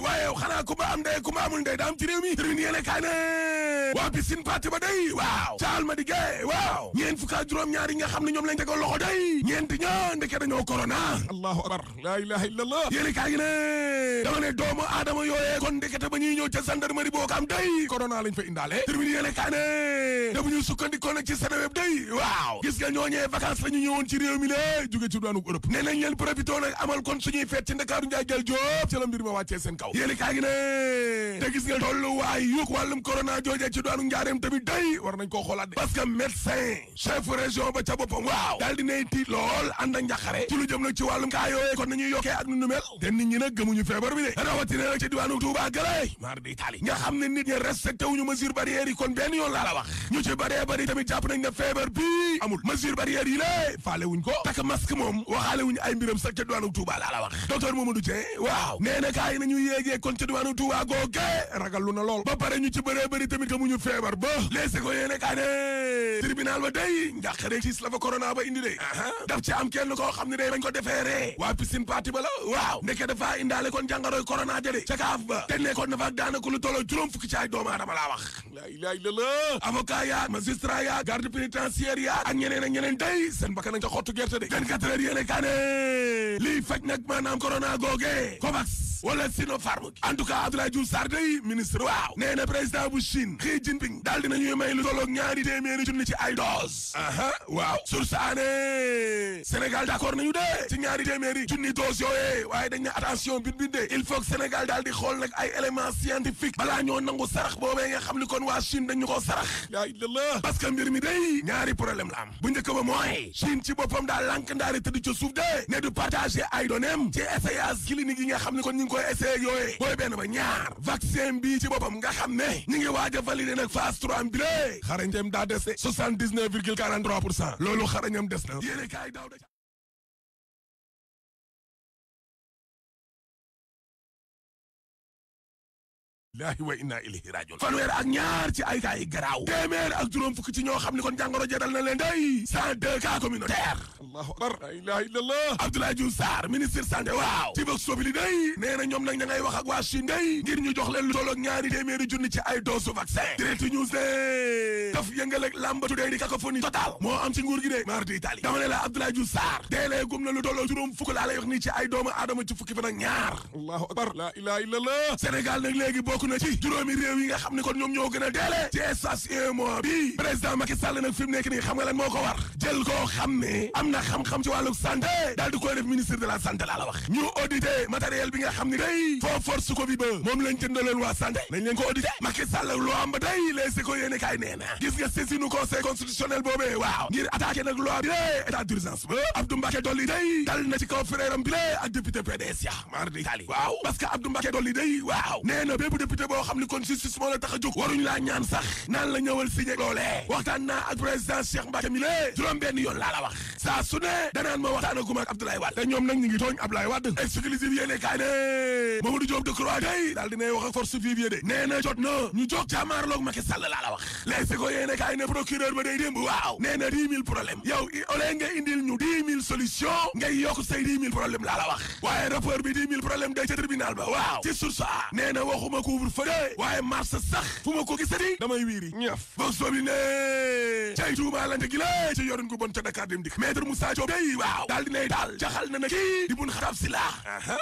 waaye yow xanaa ku ma am ndey ku ma amul ndey daa am ci réew mi termine yéene kaay ne waa piscine party ba day waaw caal ma di gee waaw ñeent fukk ak juróom-ñaar yi nga xam ne ñoom lañ tegoon loxo day ñeent ña ndeke dañoo corona allahu akbar la ilaha illallah yéene kaay gi ne dama ne doomu aadama yooyee kon ndekete ba ñuy ñëw ca gendarmerie boo kam day corona lañ fa indaale termine yéene kaay ne da bu ñu sukkandikoo nag ci Seneweb day waaw gis nga ñooñee vacances la ñu ñëwoon ci réew mi lé jóge ci daanu Europe nee nañ leen profité nag amal kon suñuy feet ci Ndakaaru njaay jël jóob ci la mbir ma wàccee seen kaw yéene kaay gi ne te gis nga tollu waay yuk wàllum corona joojee ci daanu njaareem tamit day war nañ koo xoolaat de parce que médecin chef région ba ca boppam waaw daal dinay tiit lool ànd ak njaqare ci lu jëm nag ci wàllum kaa yooyee kon nañuy yokkee ak nu nu mel te nit ñi nag gëmuñu feebar bi de rawatina nag ci diwaanu Touba gëlay mar di tali nga xam ne nit ñi respecté wuñu mesure barrière yi kon benn yoon laa la wax ñu ci bëree bëri tamit jàpp nañ ne feebar bi amul mesure barrière yi lée faale wuñ ko takk masque moom waxaale wuñu ay mbiram sax ca diwaanu Touba laa la wax docteur Mamadou Dieng waaw nee na kaa yi nañu yéegee kon ca diwaanu Touba googe ragal lu na lool ba pare ñu ci bëree bëri tamit gëmuñu feebar ba leese ko yéene kaa ne tribunal ba day njàqare ci la fa corona ba indi de daf ci am kenn koo xam ne day bañ ko defeere waa piscine party ba la waaw ndeke dafa indaale kon jàngoroy corona jëde ca kaaf ba te nekkoon na fa daanaka lu tolloo juróom fukki ci ay doomu aadama laa wax la ilaha illallah avocat yaa magistrat yaa garde pénitentiaire yaa ak ñeneen ak ñeneen day seen bakkan nañ ko xottu gerte de 24 heures yéene kaa ne lii faj nag maanaam corona googe COVAX wala Sinopharm en tout cas Abdoulaye Diouf Sarr day ministre waaw nee na président bu Chine Xi Jinping daal dinañuy may lu tolloog 2 téeméeri junni ci ay dose waaw source aané Sénégal d'accord nañu de ci 2 téeméeri junni dose yooyee waaye dañ ne attention binde il faut que Sénégal daal di xool nag ay éléments scientifiques balaa ñoo nangu sarax boobee nga xam ni kon waa Chine dañu ko sarax yaa illallah parce que mbir mi day ñaari problème la am bu njëkk ba mooy Chine ci boppam daal lànk ndaari tëdd ca suuf de ne du partager ay données ci essayage clinique yi nga xam ni kon ñu ngi koy essayé yooyee booy benn ba ñaar vaccin bii ci boppam nga xam ne ñu ngi waaj a valider nag phase 3 bi lée xarañteem daa des de 79,43% loolu xarañam des na yéene kaay daaw da laahi wa inna ilayhi rajiun fanweer ak ñaar ci ay cas yi garaaw téeméer ak juróom fukk ci ñoo xam ne kon jàngoro jadal na leen day 102 cas communautaire allahu akbar la ilaha illallah Abdoulaye Diouf Sarr ministre santé waaw ci vox populi day nee na ñoom nag ña ngay wax ak waa Chine day ngir ñu jox leen lu tolloog 2 téeméeri junni ci ay dose vaccin direct news de daf yëngal ak lambatu day di cacophonie total moo am ci nguur gi de mardi Italie dama ne la Abdoulaye Diouf Sarr deelee gum na lu tolloog juróom fukk laa lay wax nii ci ay doomu aadama ci fukki fan ak ñaar allahu akbar la ilaha illallah Sénégal nag léegi bokk na ci juróomi réew yi nga xam ne kon ñoom ñoo gën a deele ci espace un mois bi président Macky Sall nag fi mu nekk nii xam nga lan moo ko war jël koo xam ne am na xam-xam ci wàllu santé daal di koy def ministre de la santé laa la wax ñu audité matériel bi nga xam ne day foo force Covid ba moom lañ jëndaloon waa santé nañ leen ko audité Macky Sall loo am ba day les ko yéene kaay nee na gis nga saisinu conseil constitutionnel boobee waaw ngir attaqué nag loi bi lée état d'urgence ba Abdou Mbacké Dolly day dal na ci kaw frère am bi lée ak député PDS ya mardi Italie waaw parce que Abdou Mbacké Dolly day waaw nee na bépp député boo xam ni kon justice moo la tax a jóg waruñ laa ñaan sax naan la ñëwal signé loolee waxtaan naa ak président Cheikh Mbacké mi lée juróom benn yoon laa la wax saa su ne danaan ma waxtaan aguma ak Abdoulaye Wade te ñoom nag ñu ngi tooñ Abdoulaye Wade exclusive yéene kaay ne Mamadou Diop Decroix day daal dinay wax ak force vive de nee na jot na ñu jóg jàmmaarloog Macky Sall laa la wax léegi ko yéene kaay ne procureur ba day démb waaw nee na 10 000 problème yow au lieu nga indil ñu 10 000 solution ngay yokk say 10 000 problème laa la wax waaye rapport bi 10 000 problème day ca tribunal ba waaw ci source a nee na waxuma couvre-feu de waaye mars sax fu ma ko gisati damay wiiri ñëf box boobu ne cay tuuma lante gi la ci yorin gu bon ca Dakar dem dik maître Moussa Diop day waaw daal dinay daal jaxal na na kii di bun xatab si la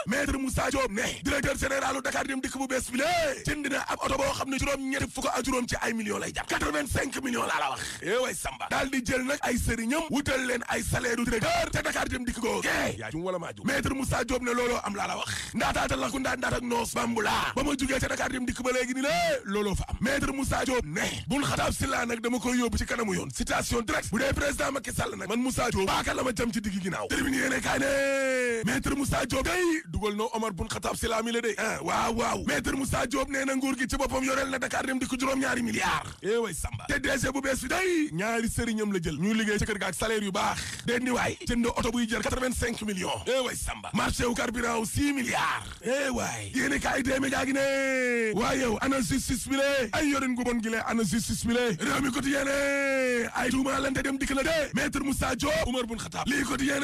maître Moussa Diop ne directeur général Dakar dem dikk bu bees bi lée jënd na ab oto boo xam ne juróom-ñetti fukk ak juróom ci ay millions lay jar 85 millions laa la wax way Samba daal di jël nag ay sëriñam wutal leen ay salaire du directeur ca Dakar dem dikk goo yaa jum wala maa jum maître Moussa Diop ne looloo am laa la wax ndaataata la ku ndaat ak noos bambula ba ma jugee ca Dakar dem dikk ba léegi ni la looloo fa am maître Moussa Diop ne bun xataab si laa nag dama koy yóbbu ci kanamu yoon citation directe bu dee président Macky Sall nag man Moussa Diop baaka la ma jam ci digg ginnaaw terminé yéene kaay ne maître Moussa Diop day dugal no Omar bun xataab si laa mi la de waaw maître Moussa Diop nee na nguur gi ci boppam yoreel na Dakar dem dikk juróom-ñaari milliards way Samba te DG bu bees bi day ñaari sëriñam la jël ñuy liggéey ci kër ga ak salaire yu baax den ni waay jënd oto buy jël 85 millions way Samba marché wu carburant wu 6 milliards waay yéene kaay dee média gi ne waaye yow ana justice bi le ay yorin gu bon gi le ana justice bi le réew mi quotidien ay tuuma lante dem dikk la de maître Moussa Diop Oumar Boun Khattab lii quotidien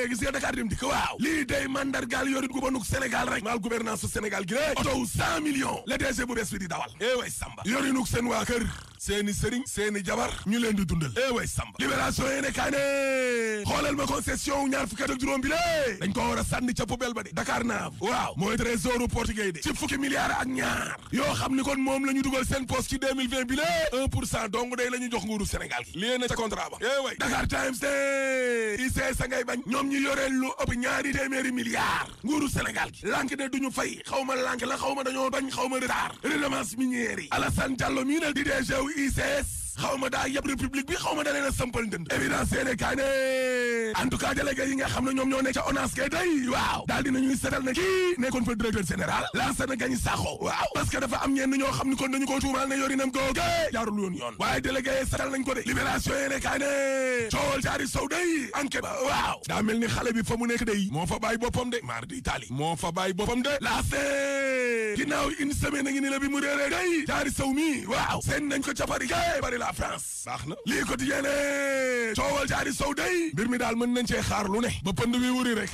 gis nga Dakar dem dikk waaw lii day mandargaal yorin gu bonuk Sénégal rek mal gouvernance su Sénégal gi le oto 100 millions la DG bu bees bi di dawal way Samba yorinuk seen waa kër seeni sëriñ seeni jabar ñu leen di dundal way Samba libération yéene kaa ne xoolal ma concession ñaar fukki ak juróom bi lé dañ ko war a sànni ca poubelle ba de Dakar naaf waaw mooy trésor portugais de ci fukki milliards ak ñaar yoo xam ni kon moom la ñu dugal seen poste ci 2020 bi lé 1% donc day la ñu jox nguuru Sénégal gi lii na ca contrat ba way Dakar Times de ICS ngay bañ ñoom ñu yoreel lu ëpp ñaari téeméeri milliards nguuru Sénégal gi lank ne duñu fay xaw ma lank la xaw ma dañoo bañ xaw ma retard redevance minière yi Alassane Diallo mii na di DG wu ICS xaw ma daa yëpp république bi xaw ma da leen a sampal ndënd évidence yéene kaa ne en tout cas délégué yi nga xam ne ñoom ñoo nekk ca ONAS kay day waaw daal dinañuy setal ne kii nekkoon fa directeur général Lansana Gagny Sakho waaw parce que dafa am ñenn ñoo xam ni kon dañu ko tuumaal ne yorinam googe jaarul yoon waaye délégué yi setal nañ ko de libération yéene kaa ne coowal Diary Sow day enquête ba waaw daa mel ni xale bi fa mu nekk day moo fa bàyyi boppam de mar di Italie moo fa bàyyi boppam de la ginnaaw une semaine a ngi ni la bi mu réeree day Diary Sow mi waaw seen nañ ko ca Paris bari la France baax na lii quotidien ne coowal Diary Sow day mbir mi daal mën nañ cee xaar lu ne ba pënd wi wuri rek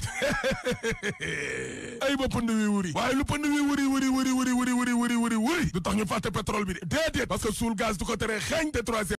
ay ba pënd wi wuri waaye lu pënd wi wuri du tax ñu fàtte pétrole bi de déedéet parce que suul gaz du ko tere xeeñ te troisième